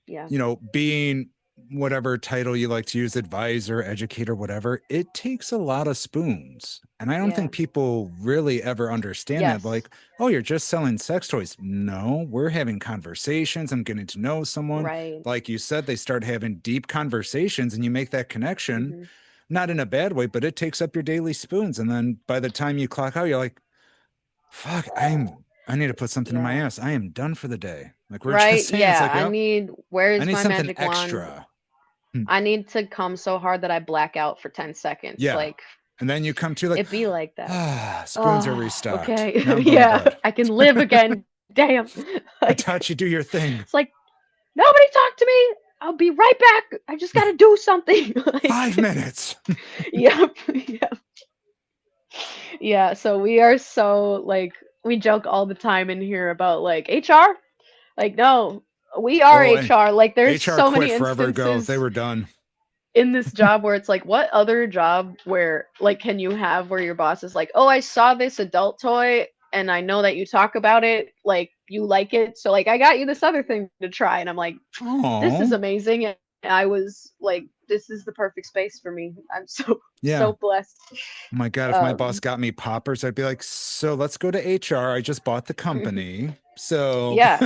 yeah. being whatever title you like to use, advisor, educator, whatever, it takes a lot of spoons. And I don't Yeah. think people really ever understand that. Yes. Like, oh, you're just selling sex toys. No, we're having conversations. I'm getting to know someone. Right. Like you said, they start having deep conversations and you make that connection, Hmm. not in a bad way, but it takes up your daily spoons. And then by the time you clock out, you're like, fuck, I need to put something in my Yeah. ass. I am done for the day. Like we are just Right. saying, it's Yeah. like, yep, Where I is need my something magic wand? extra. Hmm. I need to come so hard that I black out for 10 seconds. Yeah. Like, And then you come to like, it be like that. spoons are Oh, restocked. okay. Now I'm going to Yeah. bed. I can live again. Damn. Like, Itachi, do your thing. it's like, nobody talk to me. I'll be right back. I just got to do something. Five Like, minutes. yep. Yep. Yeah, so we are so like we joke all the time in here about like HR. Like no, we are Oh, and HR. Like there's HR so quit many forever ago. They instances were done. in this job where it's like what other job where like can you have where your boss is like, "Oh, I saw this adult toy and I know that you talk about it, like you like it, so like I got you this other thing to try, and I'm like, this is Oh, amazing. And I was like, this is the perfect space for me. I'm so yeah. so blessed. Oh my God, if my boss Um, got me poppers, I'd be like, so let's go to HR. I just bought the company. So, yeah,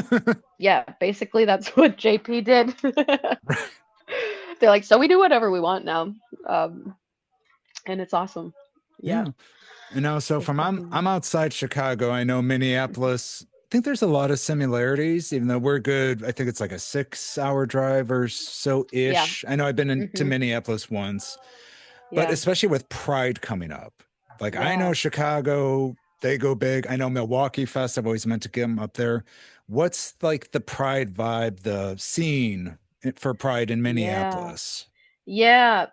yeah. Basically, that's what JP did. They're like, so we do whatever we want now, um, and it's awesome. Yeah, yeah. And now, so it's from I'm fucking outside Chicago. I know Minneapolis. I think there's a lot of similarities, even though we're good. I think it's like a 6 hour drive or so yeah. ish. I know I've been into Hmm. Minneapolis once, but Yeah, especially with Pride coming up. Like I know yeah, Chicago, they go big. I know Milwaukee Fest. I've always meant to get them up there. What's like the Pride vibe, the scene for Pride in yeah, Minneapolis? yeah.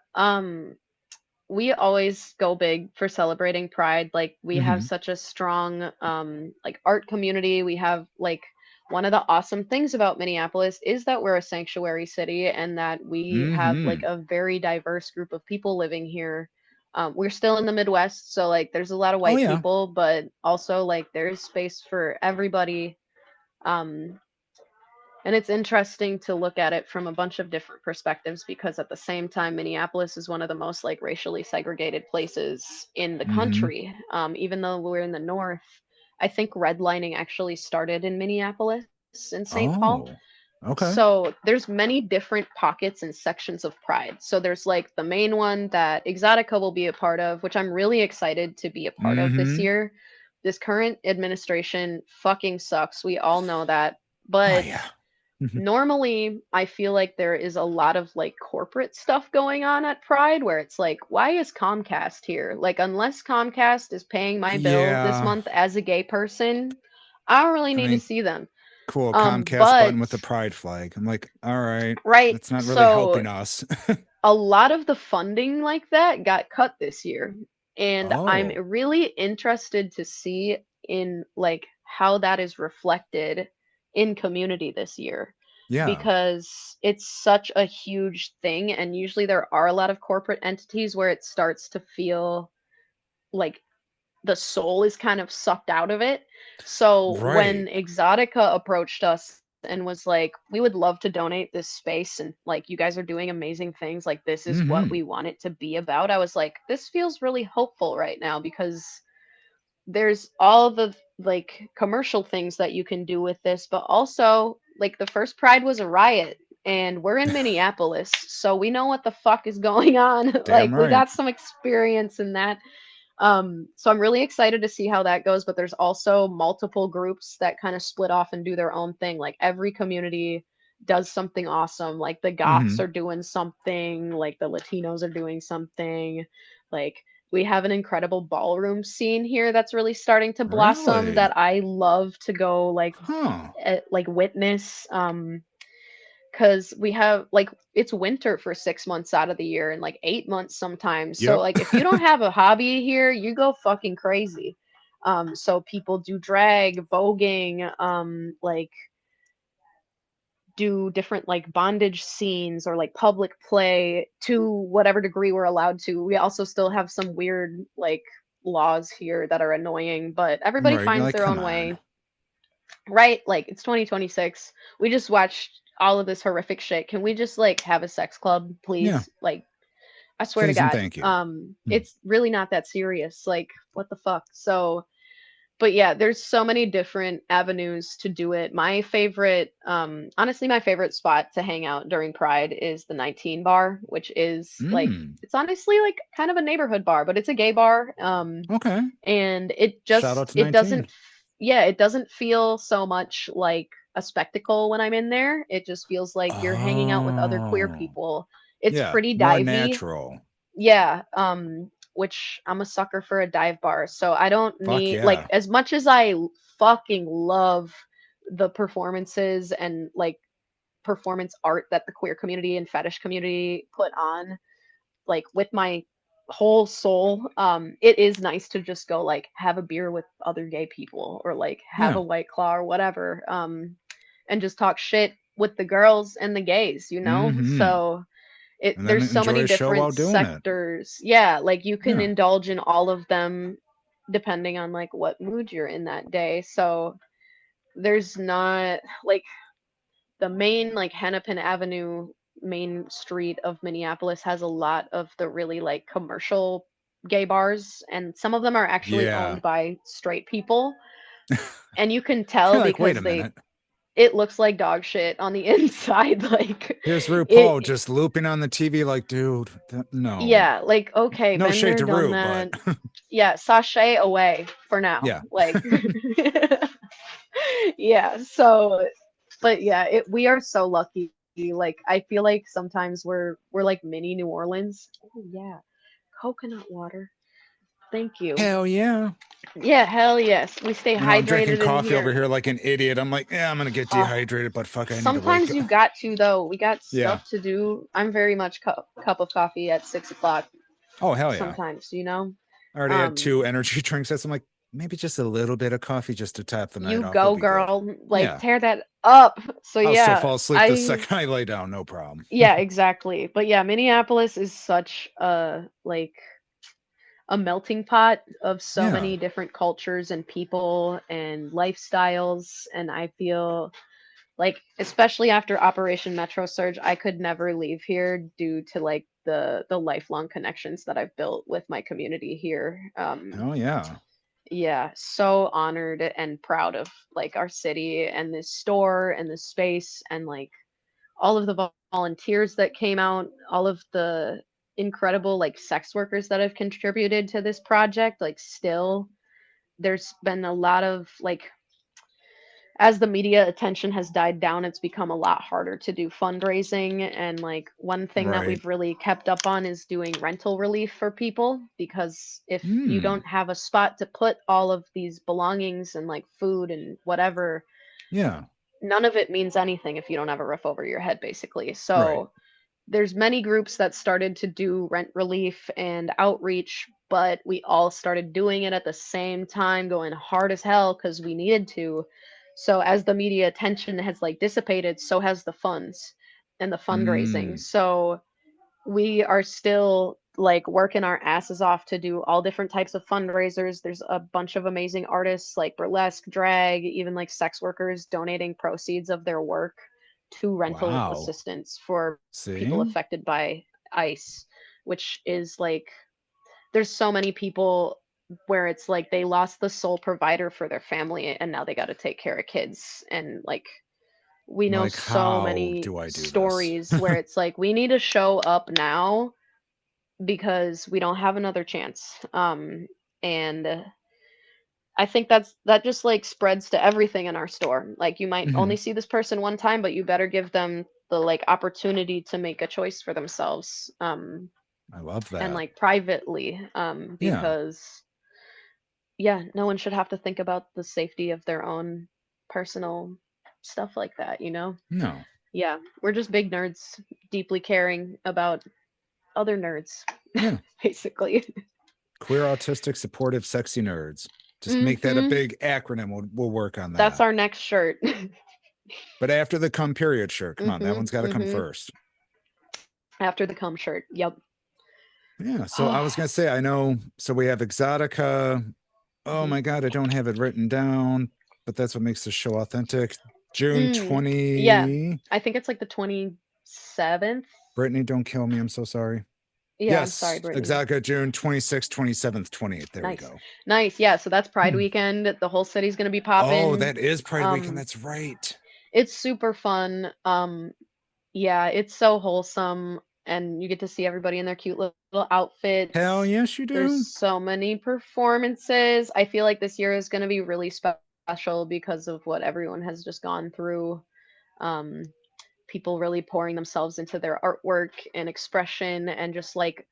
We always go big for celebrating Pride. Like we have Hmm. such a strong like art community. We have like one of the awesome things about Minneapolis is that we're a sanctuary city and that we have like Hmm. a very diverse group of people living here. We're still in the Midwest, so like there's a lot of Oh white yeah. people, but also like there's space for everybody. Um, and it's interesting to look at it from a bunch of different perspectives because at the same time, Minneapolis is one of the most like racially segregated places in the Hmm. country. Even though we're in the north, I think redlining actually started in Minneapolis in St. Paul. Oh, okay. So there's many different pockets and sections of Pride. So there's like the main one that Exotica will be a part of, which I'm really excited to be a part of this Hmm. year. This current administration fucking sucks. We all know that. Oh But yeah. Mhm. normally I feel like there is a lot of like corporate stuff going on at Pride where it's like, why is Comcast here? Like, unless Comcast is paying my bill this Yeah. month as a gay person, I don't really I need to mean, see them. cool. Comcast But button with the pride flag. I'm like, all right, right, that's not really so helping us. a lot of the funding like that got cut this year. And I'm Oh, really interested to see in like how that is reflected in community this year yeah. because it's such a huge thing and usually there are a lot of corporate entities where it starts to feel like the soul is kind of sucked out of it. So when Right. Exotica approached us and was like, we would love to donate this space and like you guys are doing amazing things, like this is what Hmm. we want it to be about. I was like, this feels really hopeful right now because there's all the like commercial things that you can do with this, but also like the first Pride was a riot and we're in Minneapolis, so we know what the fuck is going on. Damn Like we right. got some experience in that. So I'm really excited to see how that goes, but there's also multiple groups that kind of split off and do their own thing. Like every community does something awesome. Like the goths Hmm. are doing something, like the Latinos are doing something. Like we have an incredible ballroom scene here that's really starting to blossom Really? that I love to go Huh. like witness. Because we have like it's winter for 6 months out of the year and like 8 months sometimes. So Yep. like if you don't have a hobby here, you go fucking crazy. So people do drag, voguing, like do different like bondage scenes or like public play to whatever degree we're allowed to. We also still have some weird like laws here that are annoying, but everybody Right. You're finds like, their come own on. way. Right? Like it's 2026. We just watched all of this horrific shit. Can we just like have a sex club, Yeah. please? Like I swear to Please and God. thank you. Hmm. It's really not that serious. Like what the fuck? So, but yeah, there's so many different avenues to do it. My favorite honestly my favorite spot to hang out during Pride is the 19 bar, which is like Mm. it's honestly like kind of a neighborhood bar, but it's a gay bar. Okay. And Shout out to it 19. doesn't yeah, it doesn't feel so much like a spectacle when I'm in there. It just feels like you're hanging out with other queer Oh, people. It's yeah. pretty More divey. natural. Yeah, which I'm a sucker for a dive bar. So I don't Fuck need like yeah. as much as fucking love the performances and like performance art that the queer community and fetish community put on like with my whole soul. It is nice to just go like have a beer with other gay people or like have Yeah. a white claw or whatever, and just talk shit with the girls and the gays, you know? Hmm. So it And then there's so enjoy many a show different while doing it. sectors. Yeah, like you can Yeah. indulge in all of them depending on like what mood you're in that day. So there's not like the main like Hennepin Avenue main street of Minneapolis has a lot of the really like commercial gay bars, and some of them are actually Yeah. owned by straight people, and you can tell You're like, wait a because they minute. it looks like dog shit on the inside. Like Here's RuPaul it just looping on the TV like, dude, no. yeah, like okay, No been shade there, to done Ru, but that. Yeah, sachet away for now. yeah. Like yeah, so but yeah, we are so lucky. Like I feel like sometimes we're like mini New Orleans. Oh yeah, coconut water. Thank you. Hell yeah. Yeah, hell yes. We stay I'm drinking hydrated in coffee over here. here like an idiot. I'm like, yeah, I'm gonna get Uh, dehydrated, but fuck, I need to wake Sometimes up. you got to though. We got Yeah. stuff to do. I'm very much cup of coffee at 6 o'clock. Oh, hell yeah. Sometimes, you know. I already had Um, two energy drinks. I'm like, maybe just a little bit of coffee just to tap the night you off will go, be good. girl. Like Yeah. tear that up. So I'll still yeah, fall asleep the I second I lay down, no problem. yeah, exactly. But yeah, Minneapolis is such a like a melting pot of so Yeah. many different cultures and people and lifestyles, and I feel like especially after Operation Metro Surge, I could never leave here due to like the lifelong connections that I've built with my community here. Oh yeah. Yeah, so honored and proud of like our city and this store and this space and like all of the volunteers that came out, all of the incredible like sex workers that have contributed to this project. Like still there's been a lot of like as the media attention has died down, it's become a lot harder to do fundraising. And like one thing that Right. we've really kept up on is doing rental relief for people because if you Hmm. don't have a spot to put all of these belongings and like food and whatever, Yeah. none of it means anything if you don't have a roof over your head, basically. Right. So there's many groups that started to do rent relief and outreach, but we all started doing it at the same time, going hard as hell because we needed to. So as the media attention has like dissipated, so has the funds and the fundraising. Hmm. So we are still like working our asses off to do all different types of fundraisers. There's a bunch of amazing artists like burlesque, drag, even like sex workers donating proceeds of their work to rental Wow. assistance for people See? affected by ICE, which is like there's so many people where it's like they lost the sole provider for their family and now they got to take care of kids and like we know Like, so how many do I do this? stories where it's like we need to show up now because we don't have another chance. And I think that just like spreads to everything in our store. Like you might Hmm. only see this person one time, but you better give them the like opportunity to make a choice for themselves. I love And that. like privately, Yeah. because yeah, no one should have to think about the safety of their own personal stuff like that, you know? No. Yeah, we're just big nerds, deeply caring about other nerds, Yeah. basically. Queer, autistic, supportive, sexy nerds. Just make that a Hmm. big acronym. We'll work on That's that. our next shirt. But after the come period shirt, come on, that Hmm. one's got to come Hmm. first. After the cum shirt. Yep. Yeah. So I was gonna say, I know. So we have Exotica. Oh Mhm. my God, I don't have it written down, but that's what makes the show authentic. June Yeah, 20. I think it's like the 27th. Brittany, don't kill me. I'm so sorry. Yeah, I'm sorry, Yes, Brittany. Exotica, June 26th, 27th, 28th. There we Nice. go. Nice. Yeah, so that's Pride Hmm. weekend. The whole city's going to be Oh, popping. that is Pride Weekend. Um That's right. it's super fun. Yeah, it's so wholesome and you get to see everybody in their cute little Hell outfits. yes, you There's do. so many performances. I feel like this year is going to be really special because of what everyone has just gone through. Um, People really pouring themselves into their artwork and expression and just like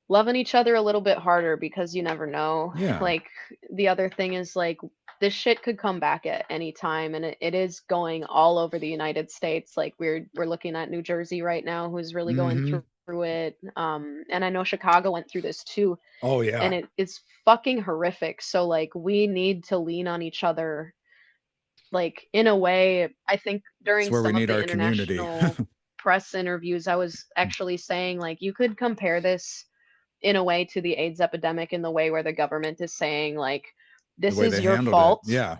loving each other a little bit harder because you never know. Yeah. Like the other thing is like this shit could come back at any time and it is going all over the United States. Like we're looking at New Jersey right now who's really going Mm-hmm. through it. And I know Chicago went through this too Oh and yeah. it's fucking horrific. So like we need to lean on each other like in a way. I think It's during where we some of need the our community. international press interviews I was actually saying like you could compare this in a way to the AIDS epidemic in the way where the government is saying like The this way is they your handled it. fault Yeah.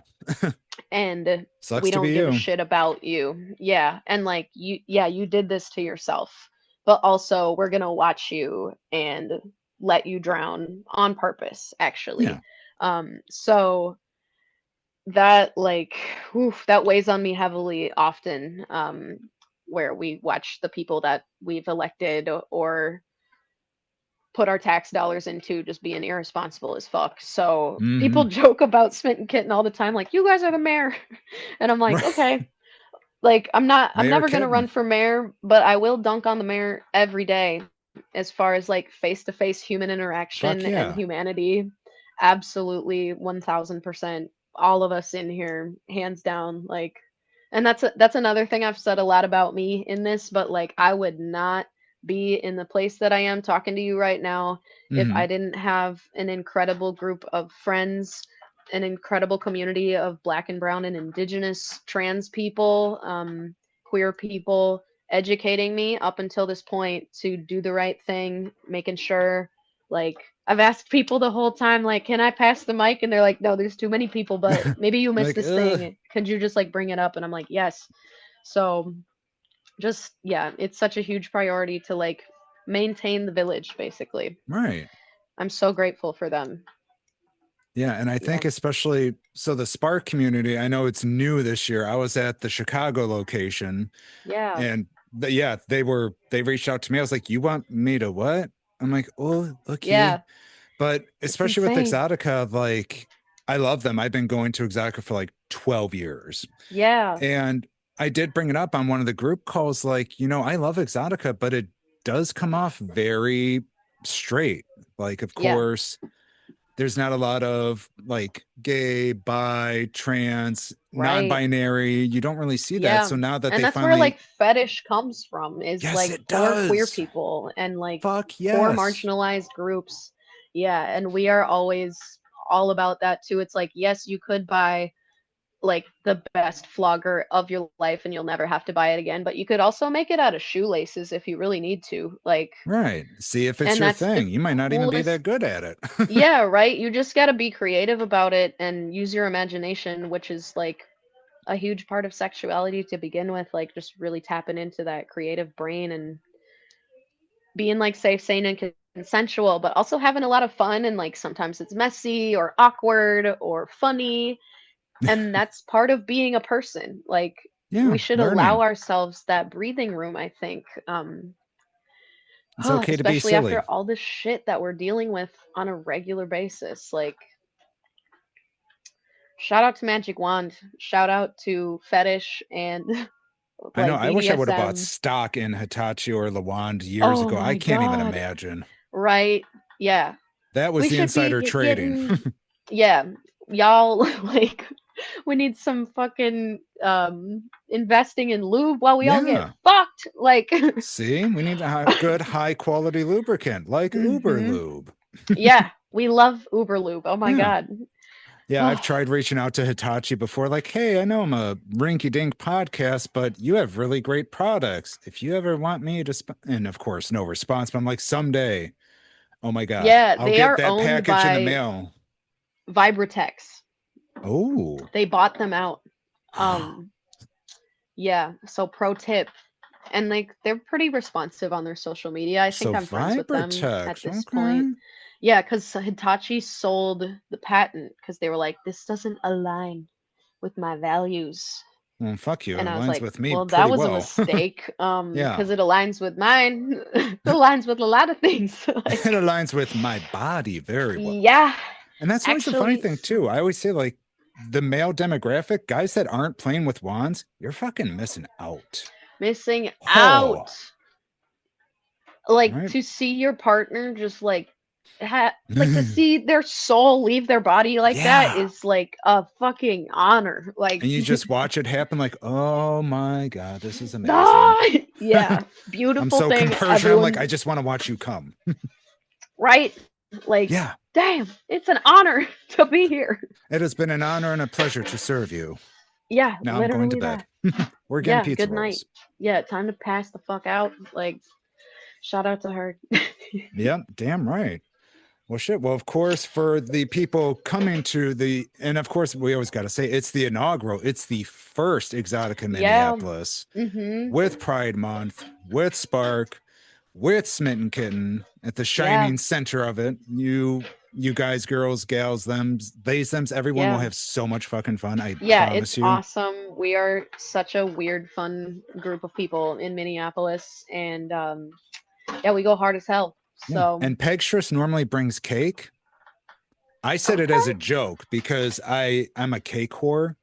and Sucks we to don't be give a you. shit about you. Yeah, and like you yeah, you did this to yourself. But also we're going to watch you and let you drown on purpose Yeah. actually. So that like oof, that weighs on me heavily often where we watch the people that we've elected or put our tax dollars into just being irresponsible as fuck. So people Hmm. joke about Smitten Kitten all the time, like, you guys are the mayor. And I'm like, okay. Like I'm Mayor never gonna Kitten. run for mayor, but I will dunk on the mayor every day as far as like face to face human Fuck interaction and yeah. humanity. Absolutely 1000%. All of us in here, hands down. Like and that's another thing I've said a lot about me in this, but like I would not be in the place that I am talking to you right now if Hmm. I didn't have an incredible group of friends, an incredible community of black and brown and indigenous trans people, queer people educating me up until this point to do the right thing, making sure like I've asked people the whole time, like, can I pass the mic? And they're like, no, there's too many people, but maybe you missed Like, this thing. Could you just like bring it up? And I'm like, yes. So just, yeah, it's such a huge priority to like maintain the village, basically. right. I'm so grateful for them. Yeah. And I Yeah. think especially so the Spark community, I know it's new this year. I was at the Chicago location Yeah. and yeah, they reached out to me. I was like, you want me to what? I'm like, oh, okay. Yeah. But It's especially with insane. Exotica, like I love them. I've been going to Exotica for like 12 years. Yeah. And I did bring it up on one of the group calls, like, I love Exotica, but it does come off very straight. Like, of Yeah. course, there's not a lot of like gay, bi, trans, Right. non-binary. You don't really see that. Yeah. So now that And they that's where finally, like fetish comes from is yes, like it for queer does. people and like Fuck for yes. marginalized groups. Yeah, and we are always all about that too. It's like, yes, you could buy like the best flogger of your life and you'll never have to buy it again, but you could also make it out of shoelaces if you really need to. Like Right. See if it's and your that's the thing. You might not even be coolest. that good at it. Yeah, right? You just got to be creative about it and use your imagination, which is like a huge part of sexuality to begin with, like just really tapping into that creative brain and being like safe, sane, and consensual, but also having a lot of fun. And like sometimes it's messy or awkward or funny. And that's part of being a person. Like we Yeah, should allow learning. ourselves that breathing room, I think. It's okay to be Especially after silly. all this shit that we're dealing with on a regular basis. Like, shout out to Magic Wand. Shout out to Fetish and I know. like I wish I would have bought BDSM. stock in Hitachi or Lawand years Oh ago. I my can't even god. imagine. Right? Yeah. That was We the should be insider trading. getting yeah, y'all like we need some fucking investing in lube while we all get Yeah. fucked. Like See, we need a good high quality lubricant like Uber mhm. Lube. Yeah, we love Uber lube. Oh my Yeah. god. Yeah, I've Oh, tried reaching out to Hitachi before, like, hey, I know I'm a rinky dink podcast, but you have really great products. If you ever want me to, and of course, no response, but I'm like, someday, oh my God, yeah, I'll they get are that owned package in the by mail. Vibratex. Oh, They bought them out. Um yeah, so pro tip. And like they're pretty responsive on their social media. I think so I'm friends with them at Vibratex. this point. Okay. Yeah, because Hitachi sold the patent because they were like, this doesn't align with my values. Well, fuck you. And It I was aligns like, with me well, that pretty was a well. mistake. Yeah. Because it aligns with mine. It aligns with a lot of things. It Like, aligns with my body very well. yeah, And that's always the funny actually, thing, too. I always say, like, the male demographic, guys that aren't playing with wands, you're fucking missing out. missing Oh, out. Like right. to see your partner just like to see their soul leave their body like that Yeah. is like a fucking honor. Like, And you just watch it happen, like, oh my God, this is amazing. ah, yeah, I'm beautiful so thing. compersion. I'm like, I Everyone, just want to watch you come. right? Like, Yeah. damn, it's an honor to be here. It has been an honor and a pleasure to serve you. Yeah, Now I'm going to literally bed. that. We're getting Yeah, pizza good night. rolls. Yeah, time to pass the fuck out. Like, Shout out to her. Yep, damn right. Well, shit. Well, of course, for the people coming to and of course, we always got to say it's the inaugural, it's the first Exotica Yeah. Minneapolis Mhm. with Pride Month, with Spark, with Smitten Kitten at the Yeah. shining center of it. You guys, girls, gals, thems, theys, thems, everyone will Yeah. have so much fucking fun. I Yeah, it's promise you. awesome. We are such a weird, fun group of people in Minneapolis, and yeah, we go hard as hell. Yeah. So, And Pegstress normally brings cake. I said it as a okay. joke because I'm a cake whore.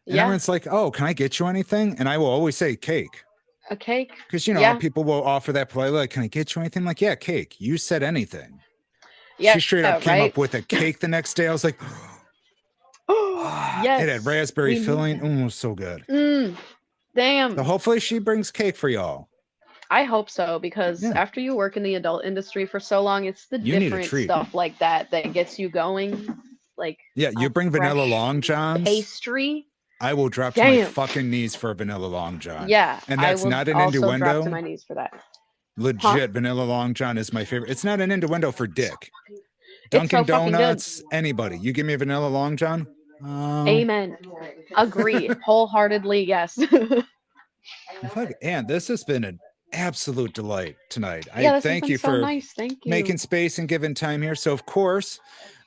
And Yeah, everyone's like, "Oh, can I get you anything?" And I will always say cake. a cake. Because Yeah, people will offer that politely, like, "Can I get you anything?" I'm like, yeah, cake. You said anything. She yeah, straight up came right. up with a cake the next day. I was like, ah, it had Yes, raspberry we need filling. that. Oh, so good. Mm, So damn. hopefully she brings cake for y'all. I hope so because Yeah. after you work in the adult industry for so long, it's the You need a different treat. stuff like that that gets you going. Like Yeah, a you bring vanilla fresh long johns. pastry. I will drop to my Damn. fucking knees for a vanilla long john. Yeah, And I that's will not an also drop to innuendo. my knees for that. Huh? Legit, vanilla long john is my favorite. It's not an innuendo for dick. It's so Dunkin' fucking good. Donuts, anybody. You give me a vanilla long john. Oh, Amen. Agree. Wholeheartedly, yes. well, fuck. And this has been an absolute delight tonight. I Yeah, this has thank been you so for nice. Thank you. making space and giving time here. So, of course,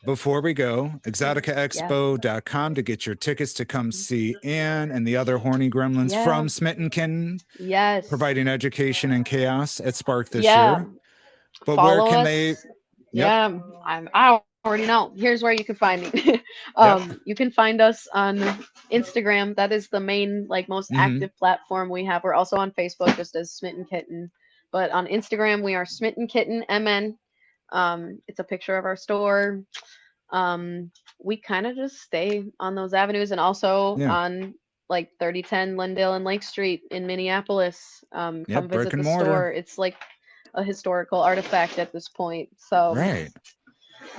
before we go, Yeah. exoticaexpo.com to get your tickets to come see Anne and the other horny gremlins Yeah. from Smitten Kitten, Yes. providing education and chaos at Spark this Yeah. year. But where Follow can they? us. Yep. Yeah, I already know. Here's where you can find me. Yep. You can find us on Instagram. That is the main, like, most Hmm. active platform we have. We're also on Facebook just as Smitten Kitten. But on Instagram, we are Smitten Kitten MN. It's a picture of our store. We kind of just stay on those avenues and also Yeah. on like 3010 Lindale and Lake Street in Minneapolis. Come Yep. Brick visit and the mortar. store. It's like a historical artifact at this point. So, Right.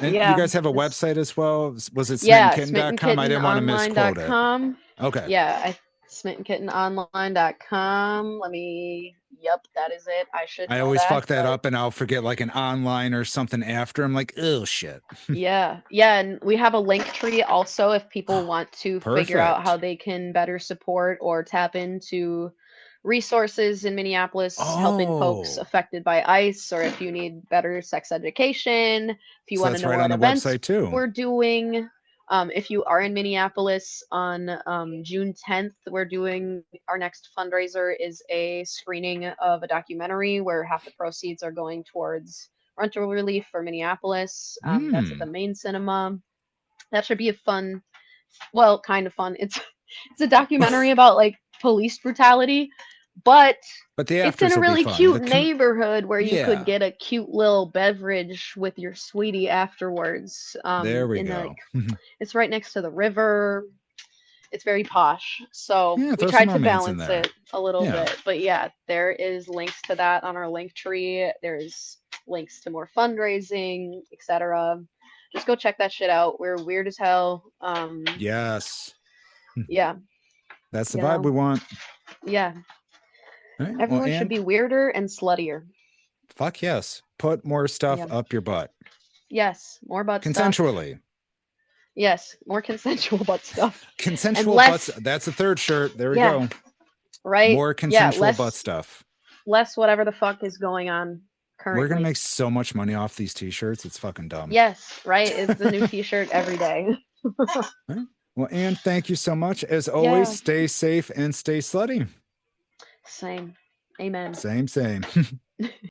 And you yeah, guys have a just website as well? Was it yeah, smittenkitten.com? I didn't want to misquote it. SmittenKittenOnline.com. Okay. Yeah, SmittenKittenOnline.com. Let me. Yep, that is it. I should I know always that, fuck that but up and I'll forget like an online or something after. I'm like, oh shit. yeah, yeah, and we have a link tree also if people want to figure out how Perfect. they can better support or tap into resources in Minneapolis helping folks Oh, affected by ICE, or if you need better sex education, if you so want to that's know right on what the events website too. we're doing. If you are in Minneapolis on June 10th, we're doing our next fundraiser is a screening of a documentary where half the proceeds are going towards rental relief for Minneapolis. That's at the Hmm. main cinema. That should be a fun, well, kind of fun. It's a documentary about like police brutality, but But the it's in afters a will be really fun. cute neighborhood where you could Yeah, get a cute little beverage with your sweetie afterwards. there we In like go. it's right next to the river. It's very posh. So Yeah, we throw some tried to mermaids in balance there. it a little Yeah. bit. But yeah, there is links to that on our link tree. There's links to more fundraising, etc. Just go check that shit out. We're weird as hell. Yes. Yeah, That's the you vibe we know. want. Yeah. All right. Well, Everyone should and be weirder and sluttier. fuck yes. Put more stuff Yeah. up your butt. Yes, more butt stuff. Consensually. Yes, more consensual butt stuff. And Consensual butts. less, That's the third shirt. There we yeah, go. right? More Yeah, consensual butt less stuff. less whatever the fuck is going on We're gonna currently. make so much money off these t-shirts. It's fucking dumb. Yes, right? It's a new t-shirt every day. All right. Well, and thank you so much. As always, Yeah, stay safe and stay slutty. same. Amen. Same, same.